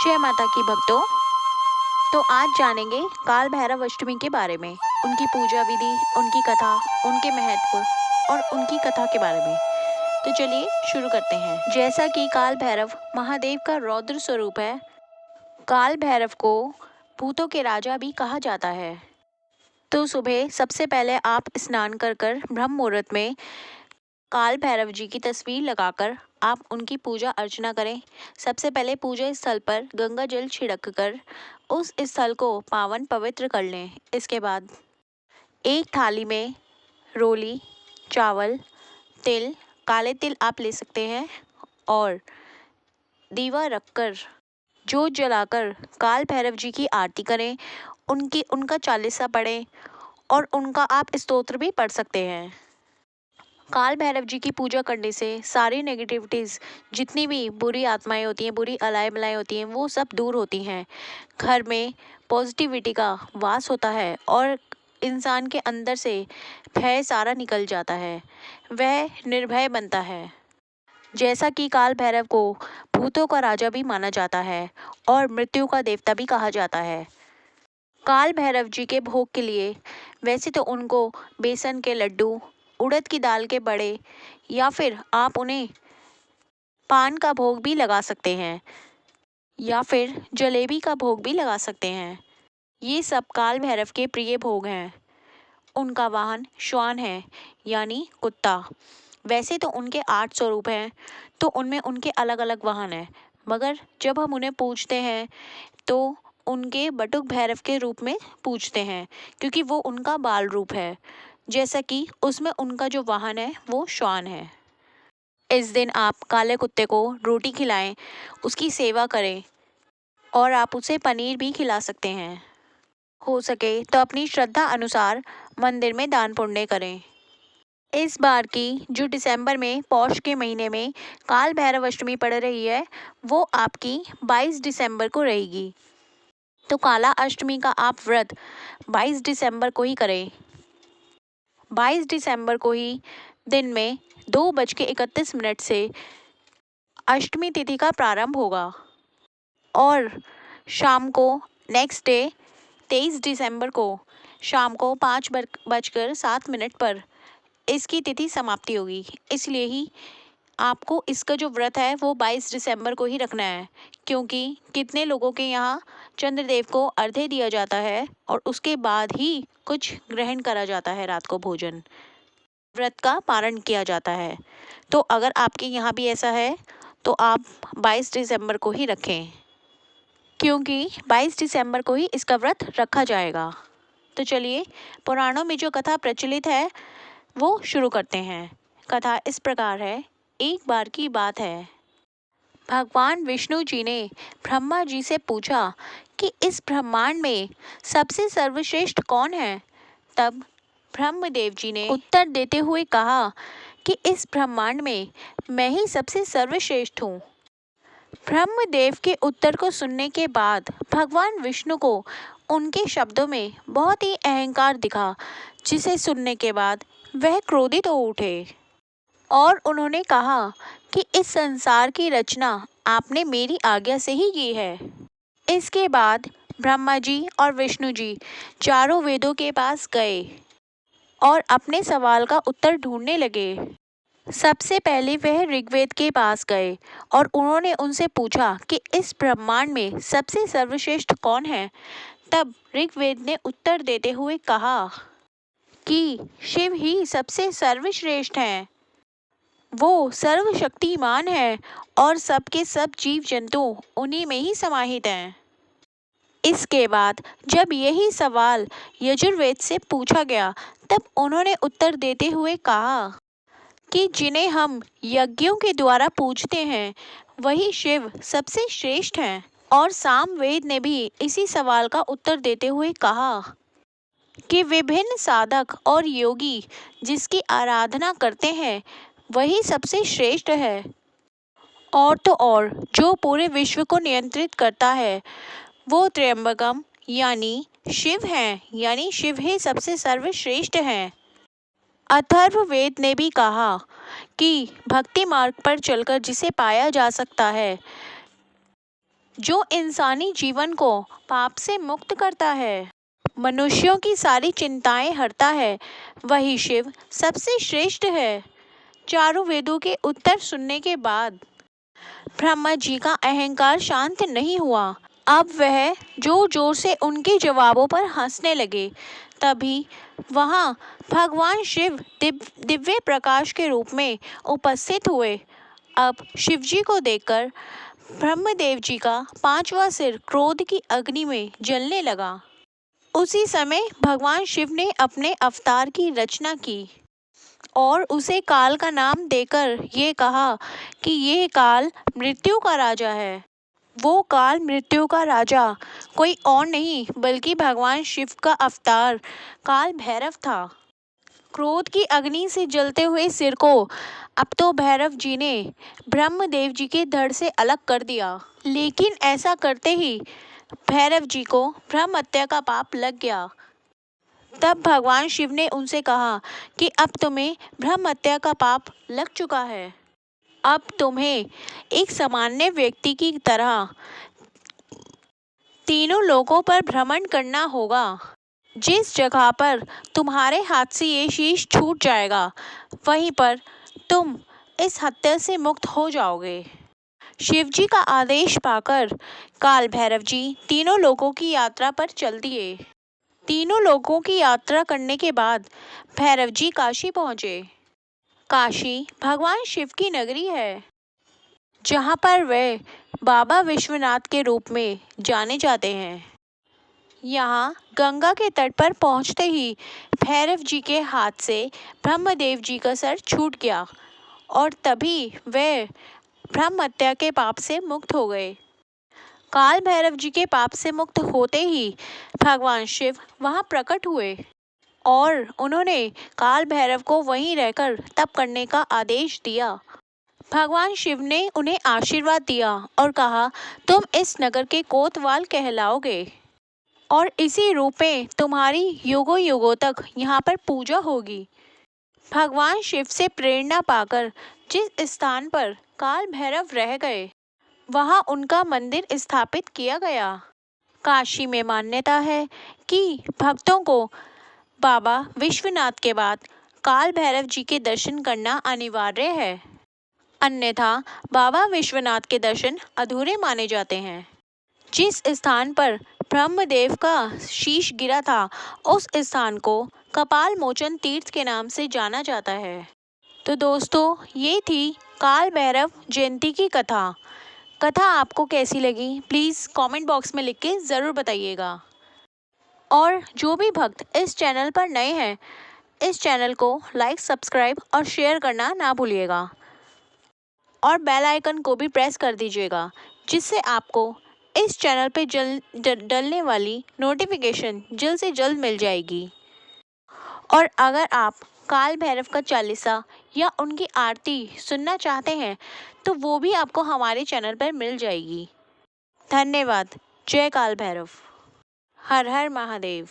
जय माता की भक्तों। तो आज जानेंगे काल भैरव अष्टमी के बारे में, उनकी पूजा विधि, उनकी कथा, उनके महत्व और उनकी कथा के बारे में। तो चलिए शुरू करते हैं। जैसा कि काल भैरव महादेव का रौद्र स्वरूप है, काल भैरव को भूतों के राजा भी कहा जाता है। तो सुबह सबसे पहले आप स्नान कर ब्रह्म मुहूर्त में काल भैरव जी की तस्वीर लगाकर आप उनकी पूजा अर्चना करें। सबसे पहले पूजा स्थल पर गंगा जल छिड़क कर उस स्थल को पावन पवित्र कर लें। इसके बाद एक थाली में रोली, चावल, तिल, काले तिल आप ले सकते हैं और दीवा रखकर जोत जलाकर काल भैरव जी की आरती करें। उनका चालीसा पढ़ें और उनका आप स्तोत्र भी पढ़ सकते हैं। काल भैरव जी की पूजा करने से सारी नेगेटिविटीज़, जितनी भी बुरी आत्माएं होती हैं, बुरी अलाय बलाएँ होती हैं, वो सब दूर होती हैं। घर में पॉजिटिविटी का वास होता है और इंसान के अंदर से भय सारा निकल जाता है, वह निर्भय बनता है। जैसा कि काल भैरव को भूतों का राजा भी माना जाता है और मृत्यु का देवता भी कहा जाता है। काल भैरव जी के भोग के लिए वैसे तो उनको बेसन के लड्डू, उड़द की दाल के बड़े या फिर आप उन्हें पान का भोग भी लगा सकते हैं या फिर जलेबी का भोग भी लगा सकते हैं। ये सब काल भैरव के प्रिय भोग हैं। उनका वाहन श्वान है, यानी कुत्ता। वैसे तो उनके 8 स्वरूप हैं, तो उनमें उनके अलग अलग वाहन हैं, मगर जब हम उन्हें पूजते हैं तो उनके बटुक भैरव के रूप में पूजते हैं, क्योंकि वो उनका बाल रूप है। जैसा कि उसमें उनका जो वाहन है वो श्वान है। इस दिन आप काले कुत्ते को रोटी खिलाएं, उसकी सेवा करें और आप उसे पनीर भी खिला सकते हैं। हो सके तो अपनी श्रद्धा अनुसार मंदिर में दान पुण्य करें। इस बार की जो दिसंबर में पौष के महीने में काल भैरव अष्टमी पड़ रही है, वो आपकी 22 दिसंबर को रहेगी। तो काला अष्टमी का आप व्रत 22 दिसंबर को ही करें। 22 दिसंबर को ही दिन में 2:31 से अष्टमी तिथि का प्रारंभ होगा और शाम को नेक्स्ट डे 23 दिसंबर को शाम को 5:07 पर इसकी तिथि समाप्ति होगी। इसलिए ही आपको इसका जो व्रत है वो 22 दिसंबर को ही रखना है, क्योंकि कितने लोगों के यहाँ चंद्रदेव को अर्घ्य दिया जाता है और उसके बाद ही कुछ ग्रहण करा जाता है, रात को भोजन, व्रत का पारण किया जाता है। तो अगर आपके यहाँ भी ऐसा है तो आप 22 दिसंबर को ही रखें, क्योंकि 22 दिसंबर को ही इसका व्रत रखा जाएगा। तो चलिए पुराणों में जो कथा प्रचलित है वो शुरू करते हैं। कथा इस प्रकार है। एक बार की बात है, भगवान विष्णु जी ने ब्रह्मा जी से पूछा कि इस ब्रह्मांड में सबसे सर्वश्रेष्ठ कौन है। तब ब्रह्मदेव जी ने उत्तर देते हुए कहा कि इस ब्रह्मांड में मैं ही सबसे सर्वश्रेष्ठ हूँ। ब्रह्मदेव के उत्तर को सुनने के बाद भगवान विष्णु को उनके शब्दों में बहुत ही अहंकार दिखा, जिसे सुनने के बाद वह क्रोधित हो उठे और उन्होंने कहा कि इस संसार की रचना आपने मेरी आज्ञा से ही की है। इसके बाद ब्रह्मा जी और विष्णु जी चारों वेदों के पास गए और अपने सवाल का उत्तर ढूंढने लगे। सबसे पहले वह ऋग्वेद के पास गए और उन्होंने उनसे पूछा कि इस ब्रह्मांड में सबसे सर्वश्रेष्ठ कौन है। तब ऋग्वेद ने उत्तर देते हुए कहा कि शिव ही सबसे सर्वश्रेष्ठ हैं। वो सर्वशक्तिमान है और सबके सब जीव जंतु उन्हीं में ही समाहित हैं। इसके बाद जब यही सवाल यजुर्वेद से पूछा गया, तब उन्होंने उत्तर देते हुए कहा कि जिन्हें हम यज्ञों के द्वारा पूजते हैं वही शिव सबसे श्रेष्ठ हैं। और सामवेद ने भी इसी सवाल का उत्तर देते हुए कहा कि विभिन्न साधक और योगी जिसकी आराधना करते हैं वही सबसे श्रेष्ठ है। और तो और जो पूरे विश्व को नियंत्रित करता है वो त्र्यंबकम यानी शिव हैं, यानी शिव ही सबसे सर्वश्रेष्ठ हैं। अथर्ववेद ने भी कहा कि भक्ति मार्ग पर चलकर जिसे पाया जा सकता है जो इंसानी जीवन को पाप से मुक्त करता है, मनुष्यों की सारी चिंताएं हरता है, वही शिव सबसे श्रेष्ठ है। चारों वेदों के उत्तर सुनने के बाद ब्रह्मा जी का अहंकार शांत नहीं हुआ। अब वह जोर जोर से उनके जवाबों पर हंसने लगे। तभी वहां भगवान शिव दिव्य प्रकाश के रूप में उपस्थित हुए। अब शिव जी को देखकर ब्रह्मदेव जी का पांचवा सिर क्रोध की अग्नि में जलने लगा। उसी समय भगवान शिव ने अपने अवतार की रचना की और उसे काल का नाम देकर ये कहा कि ये काल मृत्यु का राजा है। वो काल मृत्यु का राजा कोई और नहीं बल्कि भगवान शिव का अवतार काल भैरव था। क्रोध की अग्नि से जलते हुए सिर को अब तो भैरव जी ने ब्रह्मदेव जी के धड़ से अलग कर दिया, लेकिन ऐसा करते ही भैरव जी को ब्रह्म हत्या का पाप लग गया। तब भगवान शिव ने उनसे कहा कि अब तुम्हें ब्रह्म हत्या का पाप लग चुका है। अब तुम्हें एक सामान्य व्यक्ति की तरह तीनों लोकों पर भ्रमण करना होगा। जिस जगह पर तुम्हारे हाथ से ये शीश छूट जाएगा, वहीं पर तुम इस हत्या से मुक्त हो जाओगे। शिव जी का आदेश पाकर काल भैरव जी तीनों लोकों की यात्रा पर चल दिए। तीनों लोकों की यात्रा करने के बाद भैरव जी काशी पहुँचे। काशी भगवान शिव की नगरी है, जहाँ पर वे बाबा विश्वनाथ के रूप में जाने जाते हैं। यहाँ गंगा के तट पर पहुँचते ही भैरव जी के हाथ से ब्रह्मदेव जी का सर छूट गया और तभी वे ब्रह्म हत्या के पाप से मुक्त हो गए। काल भैरव जी के पाप से मुक्त होते ही भगवान शिव वहाँ प्रकट हुए और उन्होंने काल भैरव को वहीं रहकर तप करने का आदेश दिया। भगवान शिव ने उन्हें आशीर्वाद दिया और कहा, तुम इस नगर के कोतवाल कहलाओगे और इसी रूप में तुम्हारी युगों युगों तक यहाँ पर पूजा होगी। भगवान शिव से प्रेरणा पाकर जिस स्थान पर काल भैरव रह गए, वहाँ उनका मंदिर स्थापित किया गया। काशी में मान्यता है कि भक्तों को बाबा विश्वनाथ के बाद काल भैरव जी के दर्शन करना अनिवार्य है, अन्यथा बाबा विश्वनाथ के दर्शन अधूरे माने जाते हैं। जिस स्थान पर ब्रह्मदेव का शीश गिरा था, उस स्थान को कपाल मोचन तीर्थ के नाम से जाना जाता है। तो दोस्तों, ये थी काल भैरव जयंती की कथा। कथा आपको कैसी लगी प्लीज़ कमेंट बॉक्स में लिख के ज़रूर बताइएगा। और जो भी भक्त इस चैनल पर नए हैं, इस चैनल को लाइक, सब्सक्राइब और शेयर करना ना भूलिएगा और बेल आइकन को भी प्रेस कर दीजिएगा, जिससे आपको इस चैनल पे डलने वाली नोटिफिकेशन जल्द से जल्द मिल जाएगी। और अगर आप काल भैरव का चालीसा या उनकी आरती सुनना चाहते हैं तो वो भी आपको हमारे चैनल पर मिल जाएगी। धन्यवाद। जय काल भैरव। हर हर महादेव।